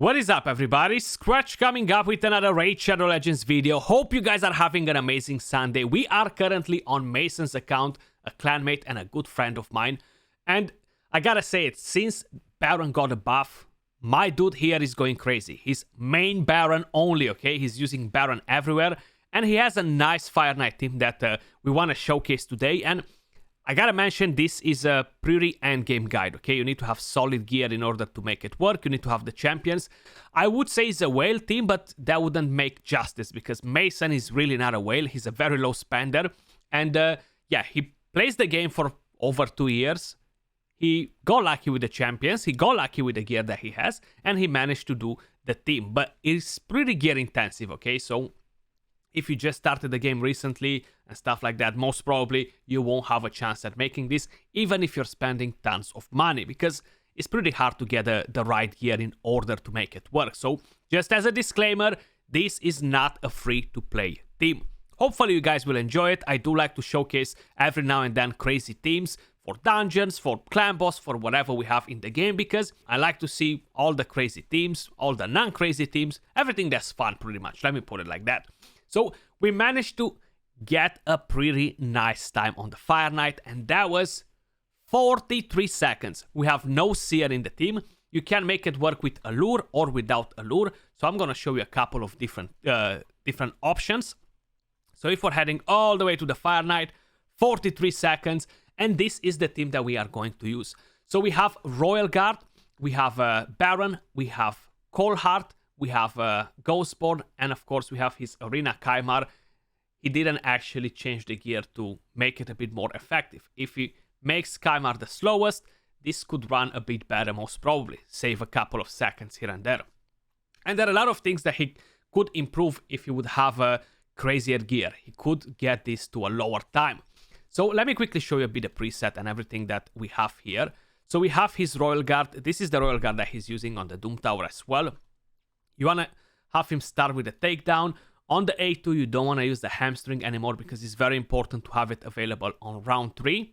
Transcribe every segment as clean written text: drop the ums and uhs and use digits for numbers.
What is up, everybody? Skratch coming up with another Raid Shadow Legends video. Hope you guys are having an amazing Sunday. We are currently on Mason's account, a clanmate and a good friend of mine. And I gotta say it, since Baron got a buff, my dude here is going crazy. He's main Baron only, okay? He's using Baron everywhere. And he has a nice Fire Knight team that we want to showcase today. And I gotta mention, this is a pretty endgame guide, okay? You need to have solid gear in order to make it work. You need to have the champions. I would say it's a whale team, but that wouldn't make justice because Mason is really not a whale. He's a very low spender. And yeah, he plays the game for over 2 years. He got lucky with the champions. He got lucky with the gear that he has. And he managed to do the team. But it's pretty gear intensive, okay? So if you just started the game recently and stuff like that, most probably you won't have a chance at making this, even if you're spending tons of money, because it's pretty hard to get the right gear in order to make it work. So just as a disclaimer, this is not a free-to-play team. Hopefully you guys will enjoy it. I do like to showcase every now and then crazy teams for dungeons, for clan boss, for whatever we have in the game, because I like to see all the crazy teams, all the non-crazy teams, everything that's fun pretty much. Let me put it like that. So we managed to get a pretty nice time on the Fire Knight, and that was 43 seconds. We have no seer in the team. You can make it work with Allure or without Allure. So I'm going to show you a couple of different options. So if we're heading all the way to the Fire Knight, 43 seconds, and this is the team that we are going to use. So we have Royal Guard, we have Baron, we have Coldheart, we have Ghostborn, and of course we have his Arena Kymar. He didn't actually change the gear to make it a bit more effective. If he makes Kymar the slowest, this could run a bit better most probably. Save a couple of seconds here and there. And there are a lot of things that he could improve if he would have a crazier gear. He could get this to a lower time. So let me quickly show you a bit of preset and everything that we have here. So we have his Royal Guard. This is the Royal Guard that he's using on the Doom Tower as well. You want to have him start with a takedown. On the A2, you don't want to use the hamstring anymore because it's very important to have it available on round 3.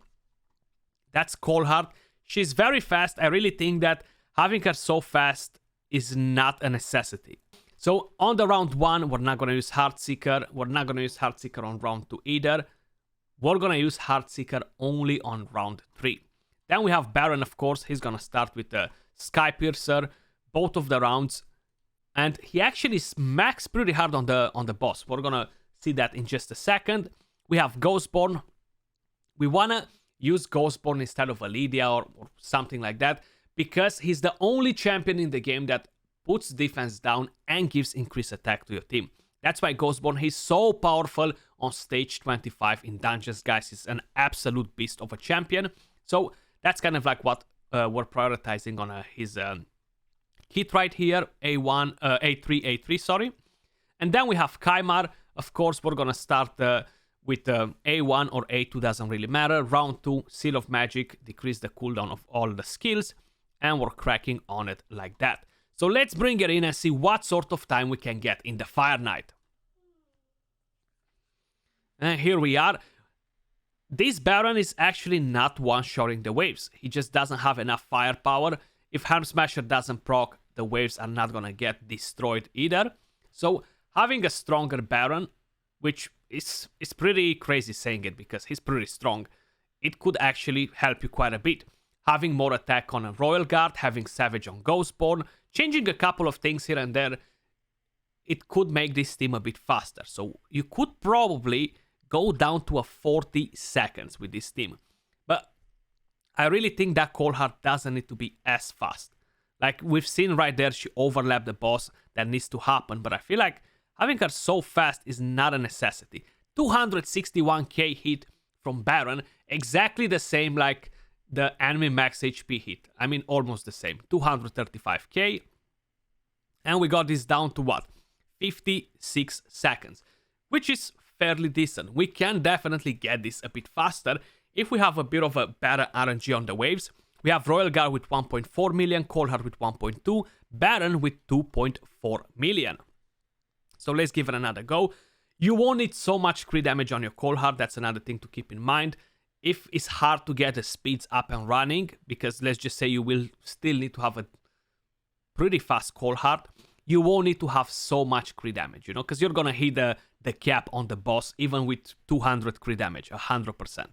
That's Coldheart. She's very fast. I really think that having her so fast is not a necessity. So on the round 1, we're not going to use Heartseeker. We're not going to use Heartseeker on round 2 either. We're going to use Heartseeker only on round 3. Then we have Baron, of course. He's going to start with the Skypiercer, both of the rounds. And he actually smacks pretty hard on the boss. We're gonna see that in just a second. We have Ghostborn. We wanna use Ghostborn instead of Lydia or something like that, because he's the only champion in the game that puts defense down and gives increased attack to your team. That's why Ghostborn, he's so powerful on stage 25 in dungeons, guys. He's an absolute beast of a champion. So that's kind of like what we're prioritizing on his kit right here, A1, A3, sorry. And then we have Kymar. Of course, we're going to start with A1 or A2, doesn't really matter. Round 2, Seal of Magic, decrease the cooldown of all the skills. And we're cracking on it like that. So let's bring it in and see what sort of time we can get in the Fire Knight. And here we are. This Baron is actually not one-shotting the waves. He just doesn't have enough firepower. If Harm Smasher doesn't proc, the waves are not gonna get destroyed either. So having a stronger Baron, which is pretty crazy saying it because he's pretty strong, it could actually help you quite a bit. Having more attack on a Royal Guard, having Savage on Ghostborn, changing a couple of things here and there, it could make this team a bit faster. So you could probably go down to a 40 seconds with this team. But I really think that Coldheart doesn't need to be as fast. Like we've seen right there, she overlapped the boss. That needs to happen. But I feel like having her so fast is not a necessity. 261k hit from Baron. Exactly the same like the enemy max HP hit. I mean, almost the same. 235k. And we got this down to what? 56 seconds. Which is fairly decent. We can definitely get this a bit faster if we have a bit of a better RNG on the waves. We have Royal Guard with 1.4 million, Coldheart with 1.2, Baron with 2.4 million. So let's give it another go. You won't need so much crit damage on your Coldheart, that's another thing to keep in mind. If it's hard to get the speeds up and running, because let's just say you will still need to have a pretty fast Cold Heart, you won't need to have so much crit damage, you know, because you're gonna hit the cap on the boss even with 200 crit damage, 100%.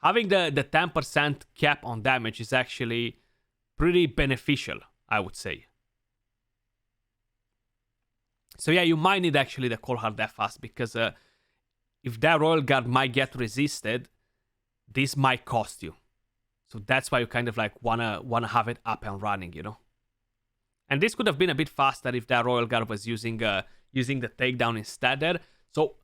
Having the 10% cap on damage is actually pretty beneficial, I would say. So yeah, you might need actually the Cold Heart that fast, because if that Royal Guard might get resisted, this might cost you. So that's why you kind of like wanna have it up and running, you know. And this could have been a bit faster if that Royal Guard was using the takedown instead there. So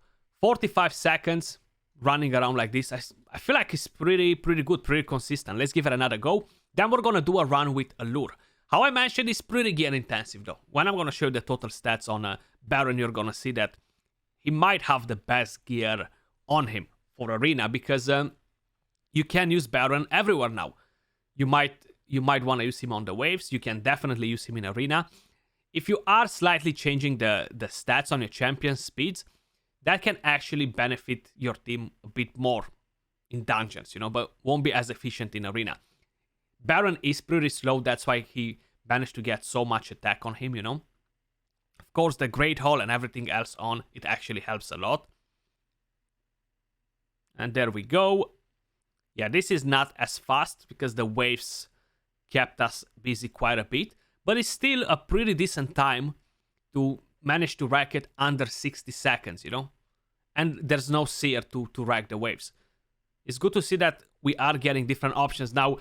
45 seconds running around like this, I feel like it's pretty good, pretty consistent. Let's give it another go. Then we're gonna do a run with Allure. How I mentioned, it's pretty gear intensive though. When I'm gonna show you the total stats on Baron, you're gonna see that he might have the best gear on him for Arena, because you can use Baron everywhere now. You might want to use him on the waves. You can definitely use him in Arena. If you are slightly changing the stats on your champion speeds, that can actually benefit your team a bit more in dungeons, you know, but won't be as efficient in Arena. Baron is pretty slow, that's why he managed to get so much attack on him, you know. Of course, the Great Hall and everything else on, it actually helps a lot. And there we go. Yeah, this is not as fast because the waves kept us busy quite a bit, but it's still a pretty decent time to manage to rack it under 60 seconds, you know? And there's no seer to rack the waves. It's good to see that we are getting different options. Now,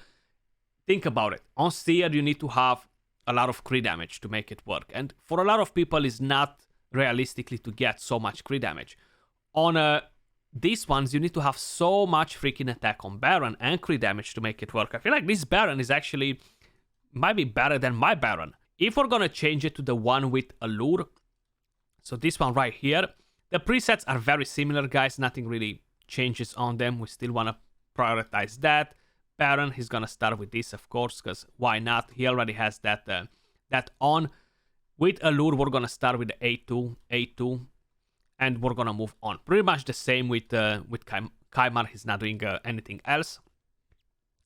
think about it. On seer, you need to have a lot of crit damage to make it work. And for a lot of people, it's not realistically to get so much crit damage. On these ones, you need to have so much freaking attack on Baron and crit damage to make it work. I feel like this Baron is actually, might be better than my Baron. If we're gonna change it to the one with Allure, so this one right here, the presets are very similar, guys. Nothing really changes on them. We still wanna prioritize that. Baron, he's gonna start with this, of course, because why not? He already has that on. With Allure, we're gonna start with the A2, and we're gonna move on. Pretty much the same with Kaimar. He's not doing anything else.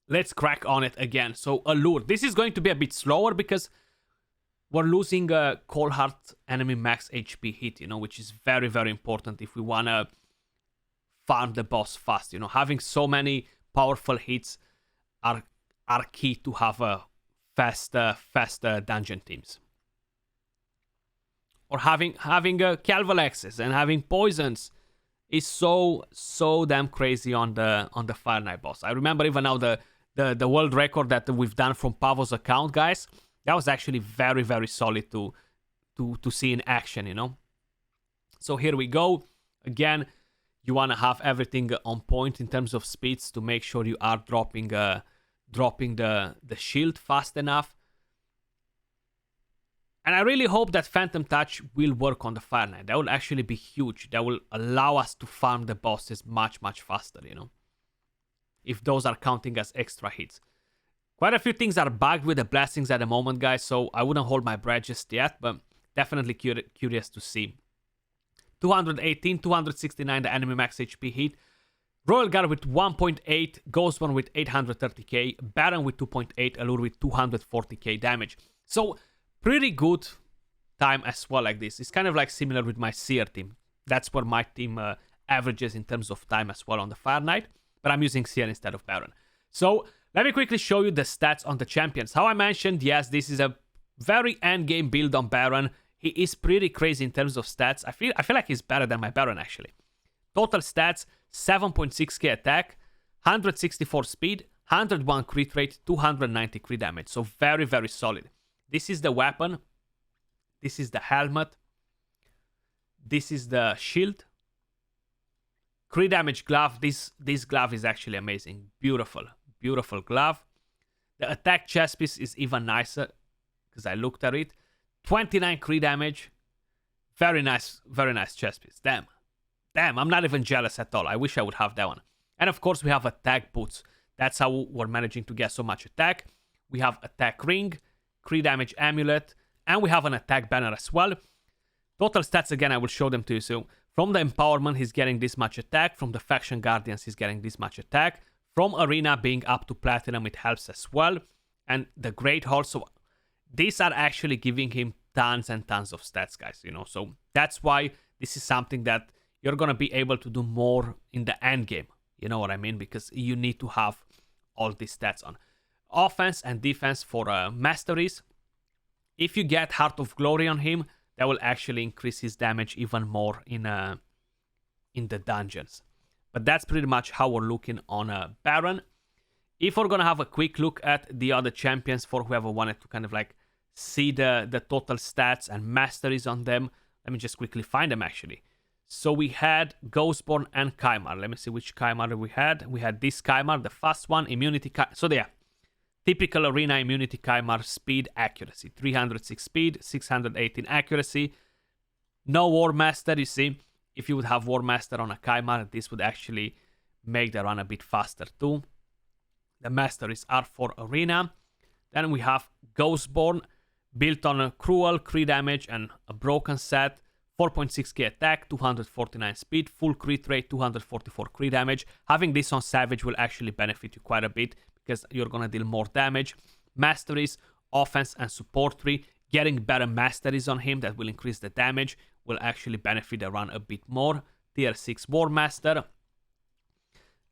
Let's crack on it again. So Allure, this is going to be a bit slower because we're losing a Cold Heart enemy max HP hit, you know, which is very, very important if we wanna farm the boss fast. You know, having so many powerful hits are key to have a fast dungeon teams. Or having Calvalexes and having poisons is so damn crazy on the Fire Knight boss. I remember even now the world record that we've done from Pavo's account, guys. That was actually very, very solid to see in action, you know. So here we go. Again, you want to have everything on point in terms of speeds to make sure you are dropping the shield fast enough. And I really hope that Phantom Touch will work on the Fire Knight. That will actually be huge. That will allow us to farm the bosses much, much faster, you know. If those are counting as extra hits. Quite a few things are bugged with the blessings at the moment, guys, so I wouldn't hold my breath just yet, but definitely curious to see. 218, 269 the enemy max HP hit. Royal Guard with 1.8, Ghost One with 830k, Baron with 2.8, Allure with 240k damage. So, pretty good time as well like this. It's kind of like similar with my Seer team. That's where my team averages in terms of time as well on the Fire Knight, but I'm using Seer instead of Baron. So, let me quickly show you the stats on the champions. How I mentioned, yes, this is a very endgame build on Baron. He is pretty crazy in terms of stats. I feel like he's better than my Baron, actually. Total stats, 7.6k attack, 164 speed, 101 crit rate, 290 crit damage. So very, very solid. This is the weapon. This is the helmet. This is the shield. Crit damage glove. This glove is actually amazing. Beautiful. Beautiful glove. The attack chest piece is even nicer because I looked at it. 29 crit damage. Very nice chest piece. Damn, I'm not even jealous at all. I wish I would have that one. And of course, we have attack boots. That's how we're managing to get so much attack. We have attack ring, crit damage amulet, and we have an attack banner as well. Total stats, again, I will show them to you. So from the empowerment, he's getting this much attack. From the faction guardians, he's getting this much attack. From arena being up to platinum, it helps as well. And the great hall. So these are actually giving him tons and tons of stats, guys, you know. So that's why this is something that you're going to be able to do more in the end game. You know what I mean? Because you need to have all these stats on. Offense and defense for masteries. If you get Heart of Glory on him, that will actually increase his damage even more in the dungeons. But that's pretty much how we're looking on Baron. If we're going to have a quick look at the other champions for whoever wanted to kind of like see the total stats and masteries on them, let me just quickly find them actually. So we had Ghostborn and Kymar. Let me see which Kymar we had. We had this Kymar, the fast one, immunity. So yeah, typical arena immunity Kymar, speed, accuracy. 306 speed, 618 accuracy. No War Master, you see. If you would have War Master on a Kymar, this would actually make the run a bit faster too. The masteries are for arena. Then we have Ghostborn, built on a cruel, crit damage and a broken set. 4.6k attack, 249 speed, full crit rate, 244 crit damage. Having this on Savage will actually benefit you quite a bit because you're gonna deal more damage. Masteries, offense and support tree. Getting better masteries on him that will increase the damage will actually benefit the run a bit more. Tier 6 War Master.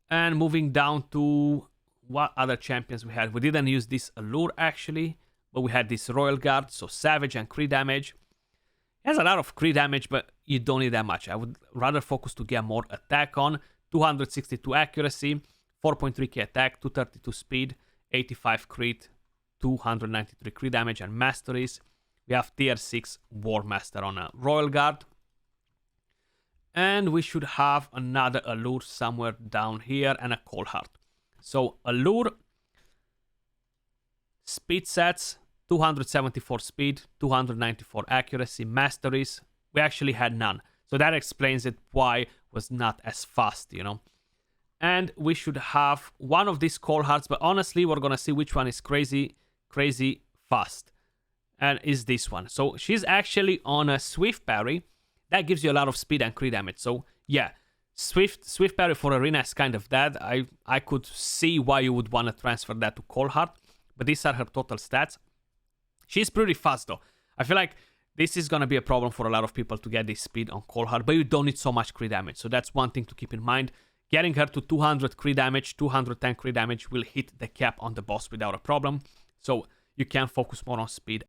And moving down to what other champions we had. We didn't use this Allure actually, but we had this Royal Guard, so Savage and crit damage. He has a lot of crit damage, but you don't need that much. I would rather focus to get more attack on. 262 accuracy, 4.3k attack, 232 speed, 85 crit, 293 crit damage and masteries. We have tier 6 War Master on a Royal Guard. And we should have another Allure somewhere down here and a Cold Heart. So Allure, speed sets, 274 speed, 294 accuracy, masteries. We actually had none. So that explains it why it was not as fast, you know. And we should have one of these Cold Hearts, but honestly, we're going to see which one is crazy fast. And is this one. So she's actually on a Swift Parry. That gives you a lot of speed and crit damage. So yeah, Swift Parry for Arena is kind of dead. I could see why you would want to transfer that to Cold Heart. But these are her total stats. She's pretty fast though. I feel like this is going to be a problem for a lot of people to get this speed on Cold Heart, but you don't need so much crit damage. So that's one thing to keep in mind. Getting her to 200 crit damage, 210 crit damage will hit the cap on the boss without a problem. So you can focus more on speed